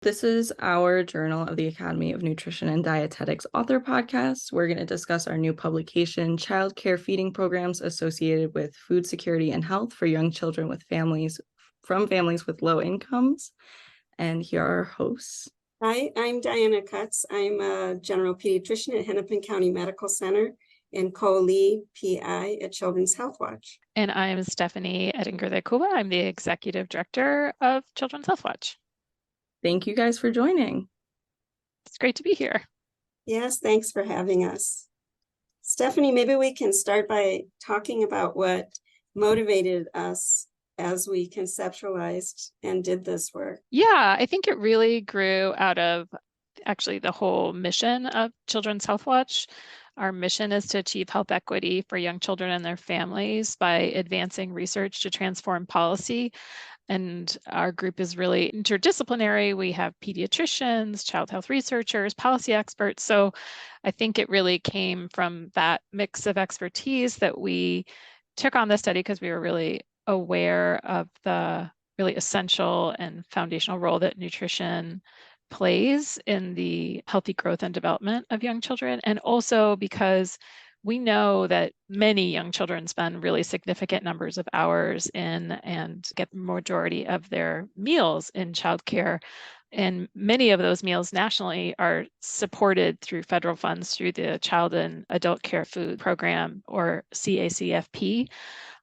This is our Journal of the Academy of Nutrition and Dietetics author podcast. We're going to discuss our new publication, Childcare Feeding Programs Associated with Food Security and Health for Young Children with Families with Low Incomes. And here are our hosts. Hi, I'm Diana Cutts. I'm a general pediatrician at Hennepin County Medical Center and co-lead PI at Children's Health Watch. And I'm Stephanie Ettinger de Cuba. I'm the executive director of Children's Health Watch. Thank you guys for joining. It's great to be here. Yes, thanks for having us. Stephanie, maybe we can start by talking about what motivated us as we conceptualized and did this work. Yeah, I think it really grew out of actually the whole mission of Children's Health Watch. Our mission is to achieve health equity for young children and their families by advancing research to transform policy. And our group is really interdisciplinary. We have pediatricians, child health researchers, policy experts. So I think it really came from that mix of expertise that we took on this study because we were really aware of the really essential and foundational role that nutrition plays in the healthy growth and development of young children. And also because we know that many young children spend really significant numbers of hours in and get the majority of their meals in childcare. And many of those meals nationally are supported through federal funds through the Child and Adult Care Food Program, or CACFP.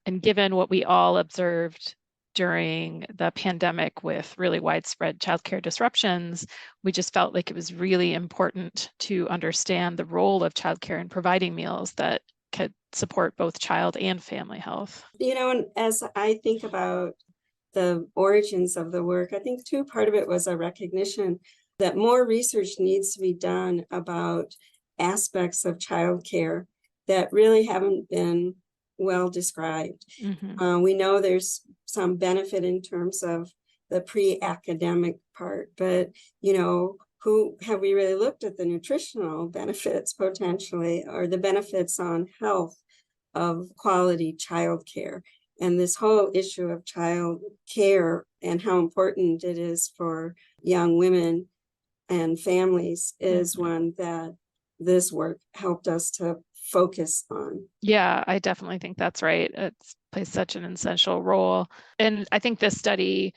And given what we all observed during the pandemic with really widespread childcare disruptions, we just felt like it was really important to understand the role of childcare in providing meals that could support both child and family health. You know, and as I think about the origins of the work, I think too, part of it was a recognition that more research needs to be done about aspects of childcare that really haven't been well described. Mm-hmm. We know there's some benefit in terms of the pre-academic part, but who have we really looked at the nutritional benefits potentially, or the benefits on health of quality childcare? And this whole issue of child care and how important it is for young women and families is one that this work helped us to focus on. Yeah, I definitely think that's right. It plays such an essential role. And I think this study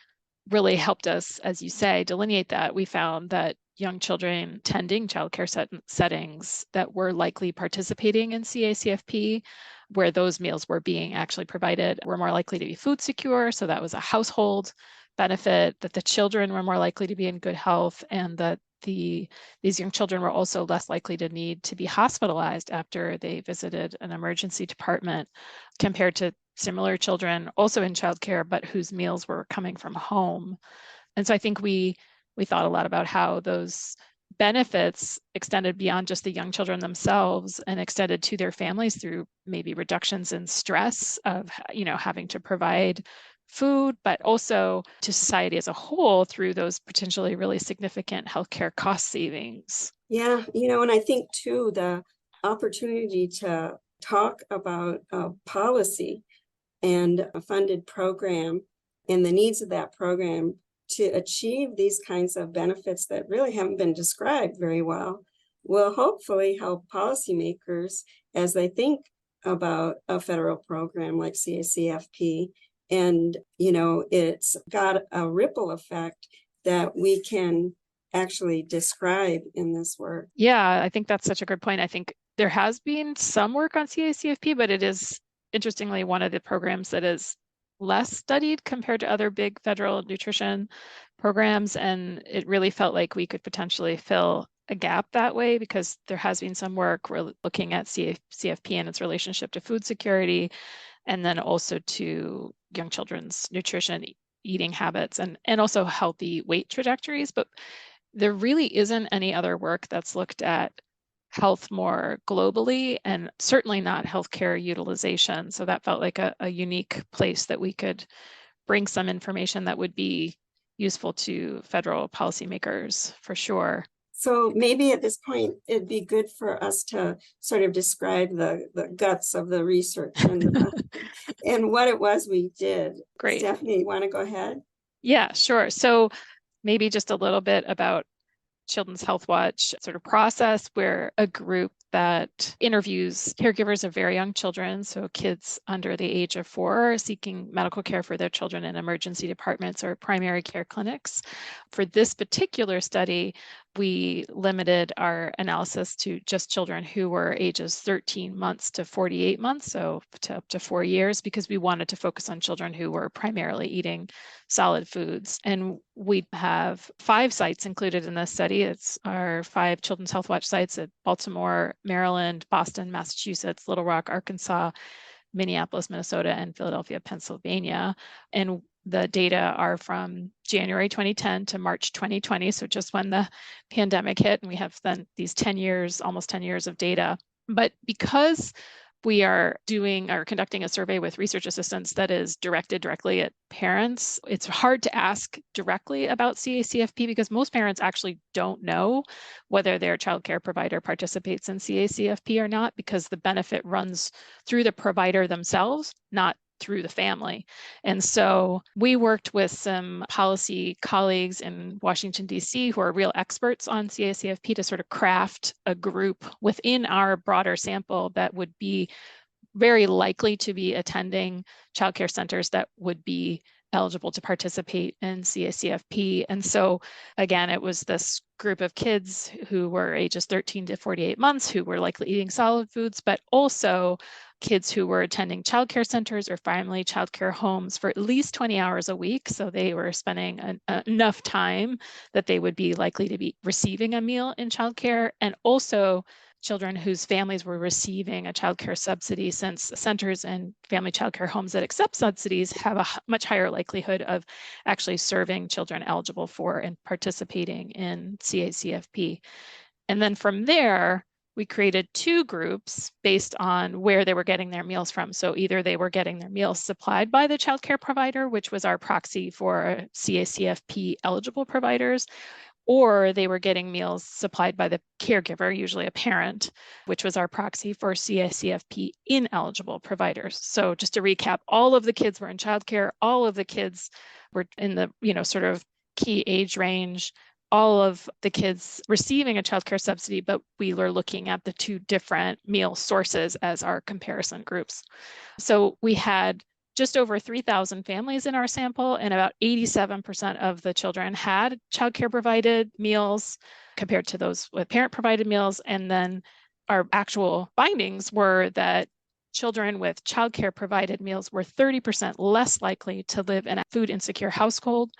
really helped us, as you say, delineate that. We found that young children attending childcare settings that were likely participating in CACFP, where those meals were being actually provided, were more likely to be food secure. So that was a household benefit, that the children were more likely to be in good health, and that these young children were also less likely to need to be hospitalized after they visited an emergency department compared to similar children also in childcare, but whose meals were coming from home. And so I think we thought a lot about how those benefits extended beyond just the young children themselves and extended to their families through maybe reductions in stress of, having to provide food, but also to society as a whole through those potentially really significant healthcare cost savings. Yeah, and I think too, the opportunity to talk about policy and a funded program and the needs of that program to achieve these kinds of benefits that really haven't been described very well will hopefully help policymakers as they think about a federal program like CACFP. And, it's got a ripple effect that we can actually describe in this work. Yeah, I think that's such a good point. I think there has been some work on CACFP, but it is interestingly one of the programs that is less studied compared to other big federal nutrition programs. And it really felt like we could potentially fill a gap that way, because there has been some work. We're looking at CACFP and its relationship to food security, and then also to young children's nutrition, eating habits, and also healthy weight trajectories. But there really isn't any other work that's looked at health more globally, and certainly not healthcare utilization. So that felt like a unique place that we could bring some information that would be useful to federal policymakers for sure. So maybe at this point, it'd be good for us to sort of describe the guts of the research and what it was we did. Great. Stephanie, you want to go ahead? Yeah, sure. So maybe just a little bit about Children's Health Watch sort of process. We're a group that interviews caregivers of very young children, so kids under the age of 4 seeking medical care for their children in emergency departments or primary care clinics. For this particular study, we limited our analysis to just children who were ages 13 months to 48 months, so to up to 4 years, because we wanted to focus on children who were primarily eating solid foods. And we have 5 sites included in this study. It's our 5 Children's Health Watch sites at Baltimore, Maryland, Boston, Massachusetts, Little Rock, Arkansas, Minneapolis, Minnesota, and Philadelphia, Pennsylvania. And the data are from January 2010 to March 2020, so just when the pandemic hit, and we have then these 10 years, almost 10 years of data. But because we are conducting a survey with research assistants that is directed directly at parents, it's hard to ask directly about CACFP because most parents actually don't know whether their child care provider participates in CACFP or not, because the benefit runs through the provider themselves, not through the family. And so we worked with some policy colleagues in Washington, D.C., who are real experts on CACFP to sort of craft a group within our broader sample that would be very likely to be attending childcare centers that would be eligible to participate in CACFP. And so again, it was this group of kids who were ages 13 to 48 months who were likely eating solid foods, but also kids who were attending childcare centers or family childcare homes for at least 20 hours a week. So they were spending enough time that they would be likely to be receiving a meal in childcare, and also children whose families were receiving a childcare subsidy, since centers and family childcare homes that accept subsidies have a much higher likelihood of actually serving children eligible for and participating in CACFP. And then from there, we created 2 groups based on where they were getting their meals from. So either they were getting their meals supplied by the child care provider, which was our proxy for CACFP eligible providers, or they were getting meals supplied by the caregiver, usually a parent, which was our proxy for CACFP ineligible providers. So just to recap, all of the kids were in childcare, all of the kids were in the, sort of key age range, all of the kids receiving a childcare subsidy, but we were looking at the 2 different meal sources as our comparison groups. So we had just over 3,000 families in our sample, and about 87% of the children had childcare provided meals compared to those with parent provided meals. And then our actual findings were that children with childcare provided meals were 30% less likely to live in a food insecure household,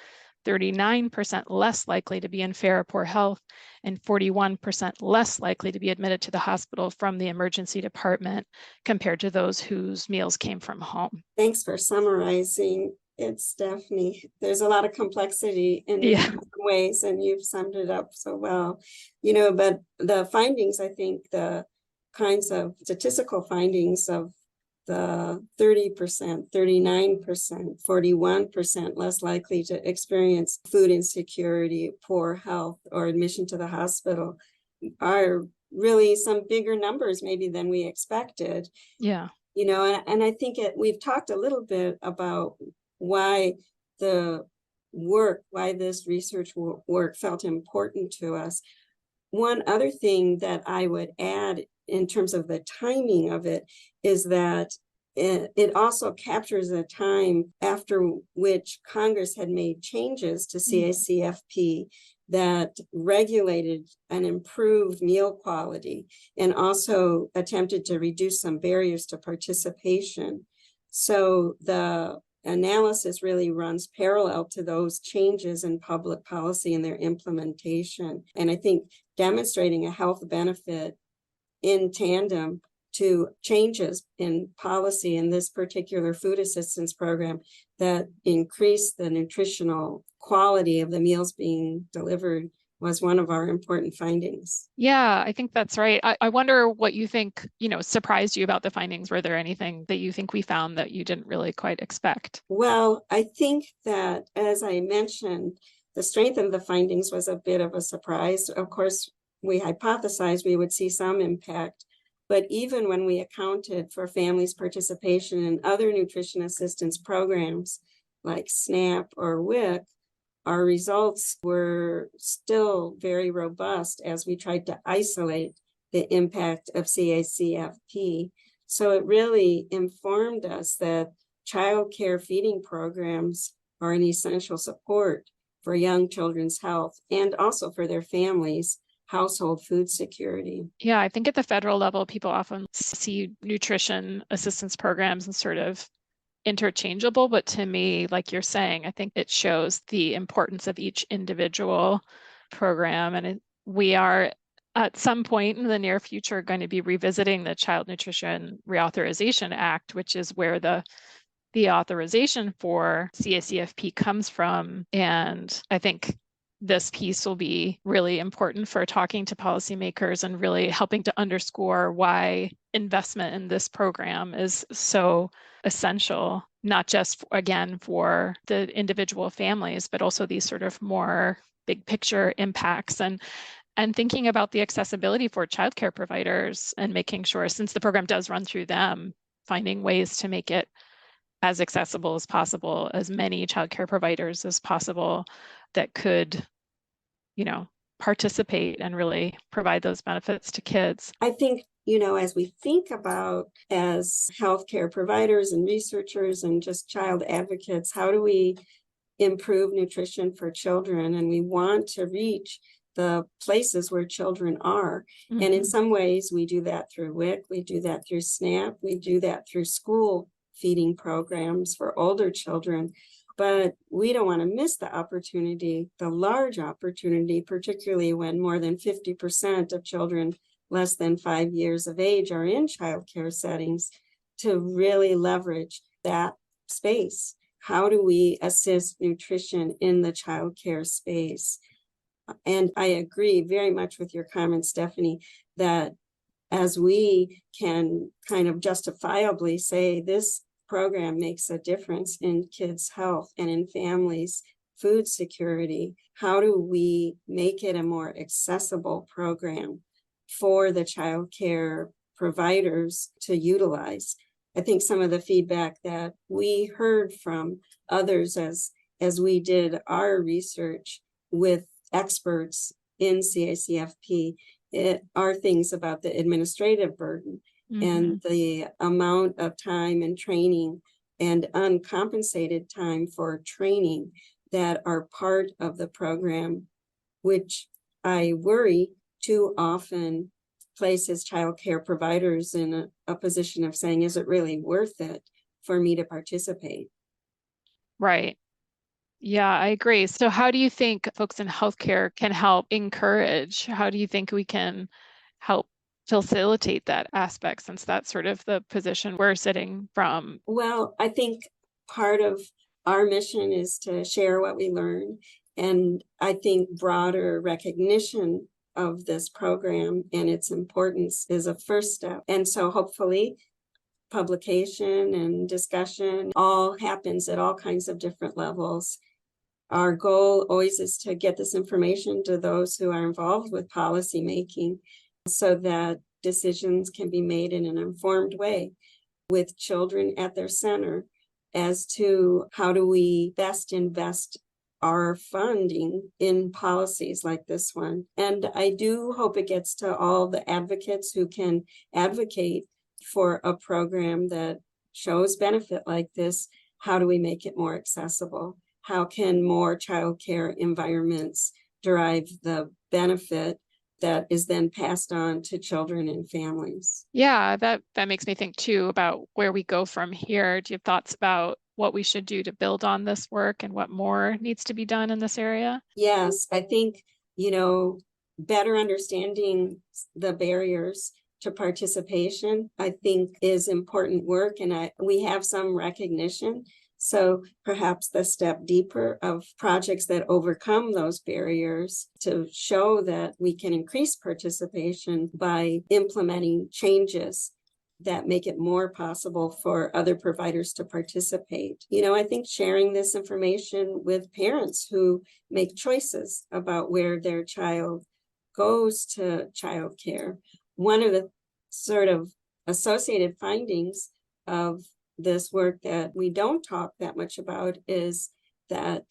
39% less likely to be in fair or poor health, and 41% less likely to be admitted to the hospital from the emergency department compared to those whose meals came from home. Thanks for summarizing it, Stephanie. There's a lot of complexity in some ways, and you've summed it up so well. But the findings, I think the kinds of statistical findings of the 30%, 39%, 41% less likely to experience food insecurity, poor health, or admission to the hospital are really some bigger numbers maybe than we expected. Yeah. And I think we've talked a little bit about why this research work felt important to us. One other thing that I would add in terms of the timing of it is that it also captures a time after which Congress had made changes to CACFP that regulated and improved meal quality and also attempted to reduce some barriers to participation. So the analysis really runs parallel to those changes in public policy and their implementation. And I think demonstrating a health benefit in tandem to changes in policy in this particular food assistance program that increase the nutritional quality of the meals being delivered was one of our important findings. Yeah, I think that's right. I wonder what you think, surprised you about the findings. Were there anything that you think we found that you didn't really quite expect? Well, I think that, as I mentioned, the strength of the findings was a bit of a surprise. Of course, we hypothesized we would see some impact, but even when we accounted for families' participation in other nutrition assistance programs like SNAP or WIC, our results were still very robust as we tried to isolate the impact of CACFP. So it really informed us that child care feeding programs are an essential support for young children's health and also for their families' household food security. Yeah, I think at the federal level, people often see nutrition assistance programs and sort of interchangeable, but to me, like you're saying, I think it shows the importance of each individual program. And we are at some point in the near future going to be revisiting the Child Nutrition Reauthorization Act, which is where the authorization for CACFP comes from. And I think this piece will be really important for talking to policymakers and really helping to underscore why investment in this program is so essential, not just, again, for the individual families, but also these sort of more big picture impacts. And thinking about the accessibility for childcare providers and making sure, since the program does run through them, finding ways to make it as accessible as possible, as many childcare providers as possible that could, participate and really provide those benefits to kids. I think, as we think about as healthcare providers and researchers and just child advocates, how do we improve nutrition for children? And we want to reach the places where children are. Mm-hmm. And in some ways, we do that through WIC, we do that through SNAP, we do that through school feeding programs for older children. But we don't want to miss the opportunity, the large opportunity, particularly when more than 50% of children less than 5 years of age are in childcare settings, to really leverage that space. How do we assist nutrition in the childcare space? And I agree very much with your comment, Stephanie, that as we can kind of justifiably say this program makes a difference in kids' health and in families' food security, how do we make it a more accessible program for the child care providers to utilize? I think some of the feedback that we heard from others as we did our research with experts in CACFP are things about the administrative burden. Mm-hmm. And the amount of time and training and uncompensated time for training that are part of the program, which I worry too often places child care providers in a position of saying, is it really worth it for me to participate? Right. Yeah, I agree. So how do you think folks in healthcare can help encourage? How do you think we can help facilitate that aspect, since that's sort of the position we're sitting from? Well, I think part of our mission is to share what we learn. And I think broader recognition of this program and its importance is a first step. And so hopefully publication and discussion all happens at all kinds of different levels. Our goal always is to get this information to those who are involved with policy making so that decisions can be made in an informed way with children at their center as to how do we best invest our funding in policies like this one. And I do hope it gets to all the advocates who can advocate for a program that shows benefit like this. How do we make it more accessible? How can more childcare environments derive the benefit that is then passed on to children and families? Yeah, that makes me think too about where we go from here. Do you have thoughts about what we should do to build on this work and what more needs to be done in this area? Yes, I think, better understanding the barriers to participation, I think, is important work. And we have some recognition. So perhaps the step deeper of projects that overcome those barriers to show that we can increase participation by implementing changes that make it more possible for other providers to participate. I think sharing this information with parents who make choices about where their child goes to childcare. One of the sort of associated findings of this work that we don't talk that much about is that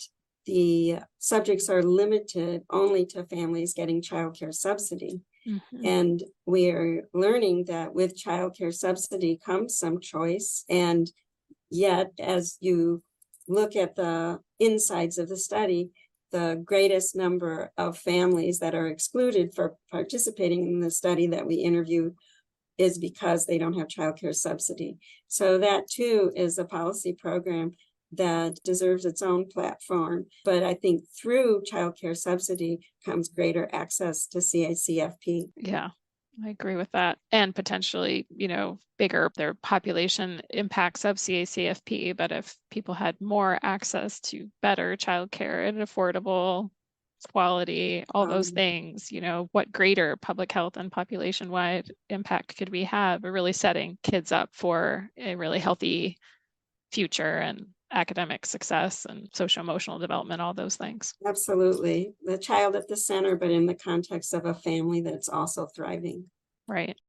the subjects are limited only to families getting childcare subsidy. And we're learning that with childcare subsidy comes some choice. And yet, as you look at the insides of the study, the greatest number of families that are excluded for participating in the study that we interviewed is because they don't have childcare subsidy. So that too is a policy program that deserves its own platform. But I think through childcare subsidy comes greater access to CACFP. Yeah, I agree with that. And potentially, bigger their population impacts of CACFP. But if people had more access to better childcare and affordable quality, all those things, what greater public health and population-wide impact could we have? We're really setting kids up for a really healthy future and academic success and social-emotional development, all those things. Absolutely. The child at the center, but in the context of a family that's also thriving. Right.